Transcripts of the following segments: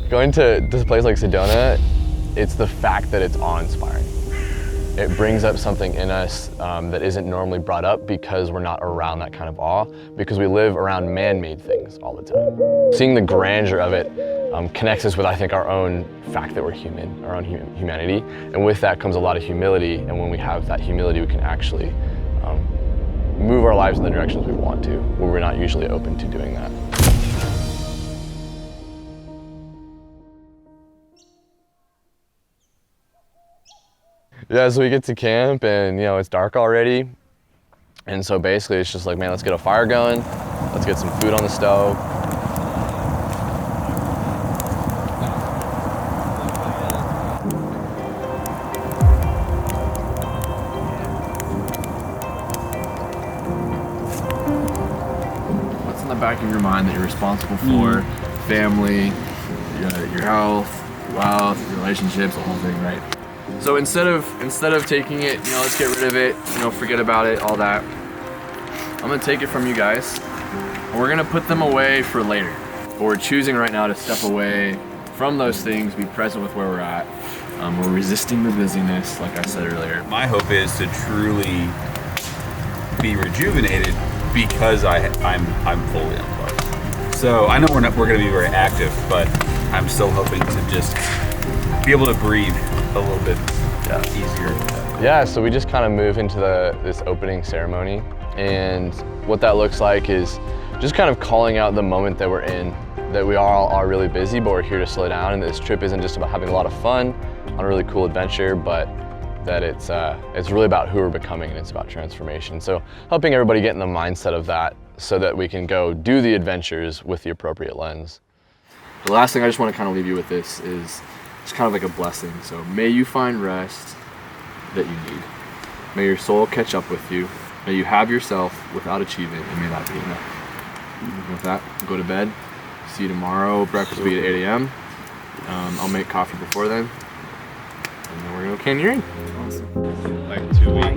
Going to this place like Sedona, it's the fact that it's awe-inspiring. It brings up something in us that isn't normally brought up because we're not around that kind of awe, because we live around man-made things all the time. Seeing the grandeur of it connects us with, I think, our own fact that we're human, our own humanity. And with that comes a lot of humility. And when we have that humility, we can actually move our lives in the directions we want to, where we're not usually open to doing that. Yeah, so we get to camp and, it's dark already. And so basically it's just like, man, let's get a fire going. Let's get some food on the stove. What's in the back of your mind that you're responsible for? Family, your health, your wealth, relationships, the whole thing, right? So instead of taking it, let's get rid of it, forget about it, all that. I'm gonna take it from you guys. And we're gonna put them away for later. But we're choosing right now to step away from those things, be present with where we're at. We're resisting the busyness, like I said earlier. My hope is to truly be rejuvenated because I'm fully unplugged. So I know we're gonna be very active, but I'm still hoping to just be able to breathe a little bit easier. Yeah, so we just kind of move into this opening ceremony, and what that looks like is just kind of calling out the moment that we're in, that we all are really busy, but we're here to slow down, and this trip isn't just about having a lot of fun on a really cool adventure, but that it's really about who we're becoming, and it's about transformation. So helping everybody get in the mindset of that so that we can go do the adventures with the appropriate lens. The last thing I just want to kind of leave you with this is it's kind of like a blessing. So may you find rest that you need. May your soul catch up with you. May you have yourself without achievement, and may that be enough. And with that, go to bed. See you tomorrow. Breakfast will be at 8 a.m. I'll make coffee before then. And then we're going to go canyoneering. Awesome. Like 2 weeks.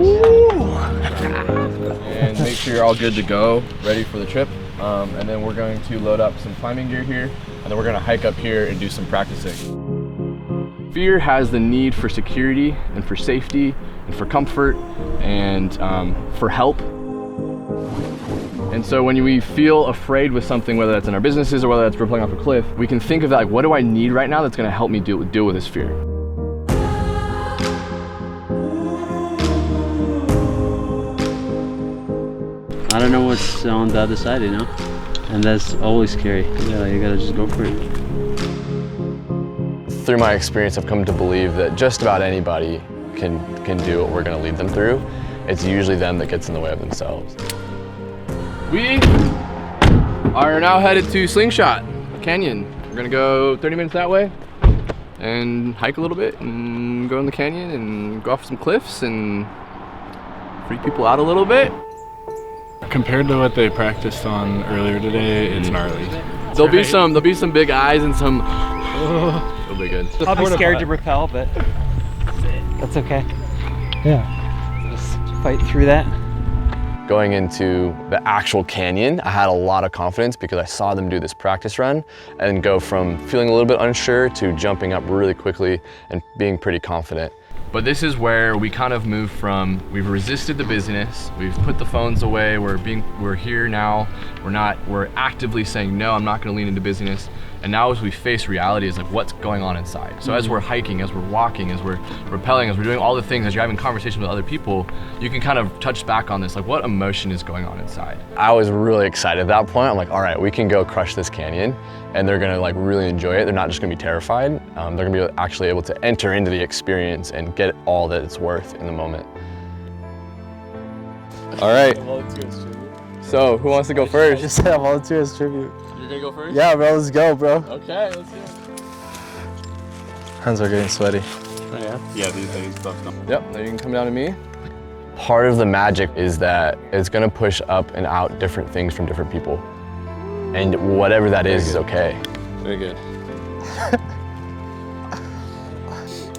And make sure you're all good to go, ready for the trip. And then we're going to load up some climbing gear here, and then we're going to hike up here and do some practicing. Fear has the need for security and for safety and for comfort and for help. And so when we feel afraid with something, whether that's in our businesses or whether that's rappelling off a cliff, we can think of that, like, what do I need right now that's going to help me deal with this fear? I don't know what's on the other side, and that's always scary. Yeah, you gotta just go for it. Through my experience, I've come to believe that just about anybody can do what we're going to lead them through. It's usually them that gets in the way of themselves. We are now headed to Slingshot Canyon. We're going to go 30 minutes that way and hike a little bit and go in the canyon and go off some cliffs and freak people out a little bit. Compared to what they practiced on earlier today, it's gnarly. There'll be some big eyes and some. It'll be good. I'll be scared to rappel, but that's okay. Yeah. Just fight through that. Going into the actual canyon, I had a lot of confidence because I saw them do this practice run and go from feeling a little bit unsure to jumping up really quickly and being pretty confident. But this is where we kind of move from, we've resisted the busyness, we've put the phones away, we're here now, we're actively saying, no, I'm not gonna lean into busyness. And now as we face reality, is like, what's going on inside? So as we're hiking, as we're walking, as we're rappelling, as we're doing all the things, as you're having conversations with other people, you can kind of touch back on this, like, what emotion is going on inside? I was really excited at that point. I'm like, all right, we can go crush this canyon, and they're gonna like really enjoy it. They're not just gonna be terrified. They're gonna be actually able to enter into the experience and get all that it's worth in the moment. All right. So who wants to go first? Just said volunteer as tribute. You're gonna go first? Yeah, bro, let's go, bro. Okay, let's do it. Hands are getting sweaty. Oh, yeah? Yeah, these days stuff. Yep, now you can come down to me. Part of the magic is that it's gonna push up and out different things from different people. And whatever that is okay. Very good.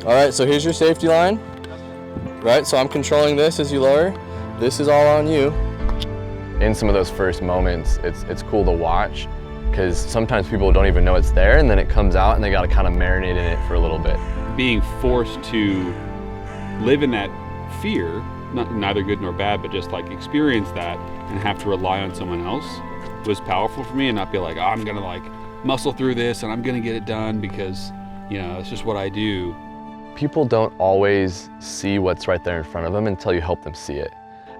All right, so here's your safety line. Right, so I'm controlling this as you lower. This is all on you. In some of those first moments, it's cool to watch because sometimes people don't even know it's there, and then it comes out and they got to kind of marinate in it for a little bit. Being forced to live in that fear, neither good nor bad, but just like experience that and have to rely on someone else was powerful for me, and not be like, oh, I'm gonna like muscle through this and I'm gonna get it done because, you know, it's just what I do. People don't always see what's right there in front of them until you help them see it.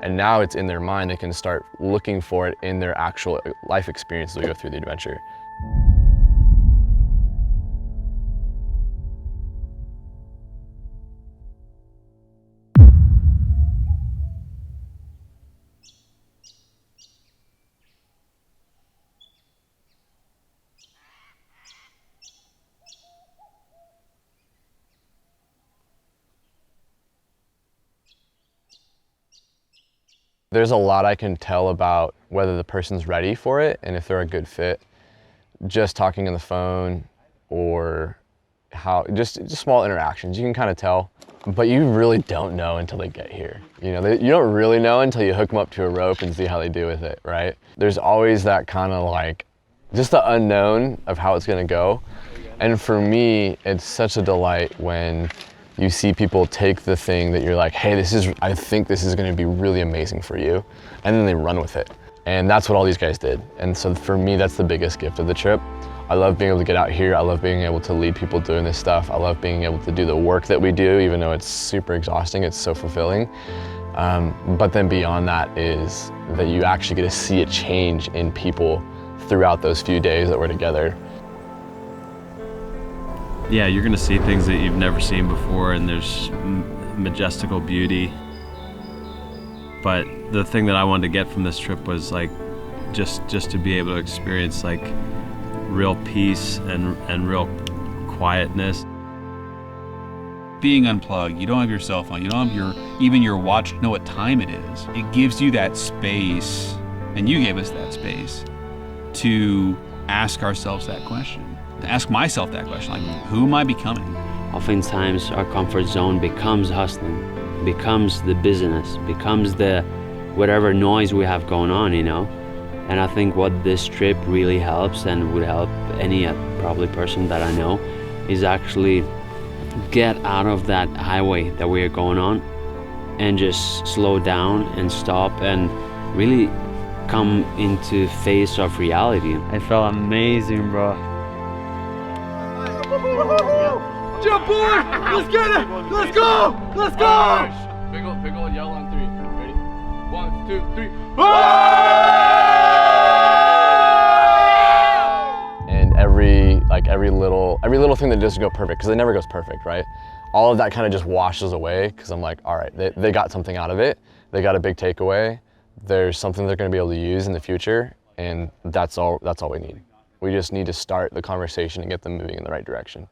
And now it's in their mind, they can start looking for it in their actual life experience as we go through the adventure. There's a lot I can tell about whether the person's ready for it and if they're a good fit. Just talking on the phone or how, just small interactions, you can kind of tell. But you really don't know until they get here. You know, you don't really know until you hook them up to a rope and see how they do with it, right? There's always that kind of like, just the unknown of how it's gonna go. And for me, it's such a delight when you see people take the thing that you're like, hey, I think this is gonna be really amazing for you. And then they run with it. And that's what all these guys did. And so for me, that's the biggest gift of the trip. I love being able to get out here. I love being able to lead people doing this stuff. I love being able to do the work that we do, even though it's super exhausting, it's so fulfilling. But then beyond that is that you actually get to see a change in people throughout those few days that we're together. Yeah, you're gonna see things that you've never seen before, and there's majestical beauty. But the thing that I wanted to get from this trip was like just to be able to experience like real peace and real quietness. Being unplugged, you don't have your cell phone, you don't have even your watch to know what time it is. It gives you that space, and you gave us that space, to ask ourselves that question. To ask myself that question, like, who am I becoming? Oftentimes our comfort zone becomes hustling, becomes the business, becomes the whatever noise we have going on, you know? And I think what this trip really helps, and would help any probably person that I know, is actually get out of that highway that we are going on and just slow down and stop and really come into face of reality. It felt amazing, bro. Jump board! Let's get it! Let's go! Let's go! Big old yell on 3. Ready? 1, 2, 3. And every little thing that doesn't go perfect, because it never goes perfect, right? All of that kind of just washes away, because I'm like, all right, they got something out of it. They got a big takeaway. There's something they're going to be able to use in the future, and that's all we need. We just need to start the conversation and get them moving in the right direction.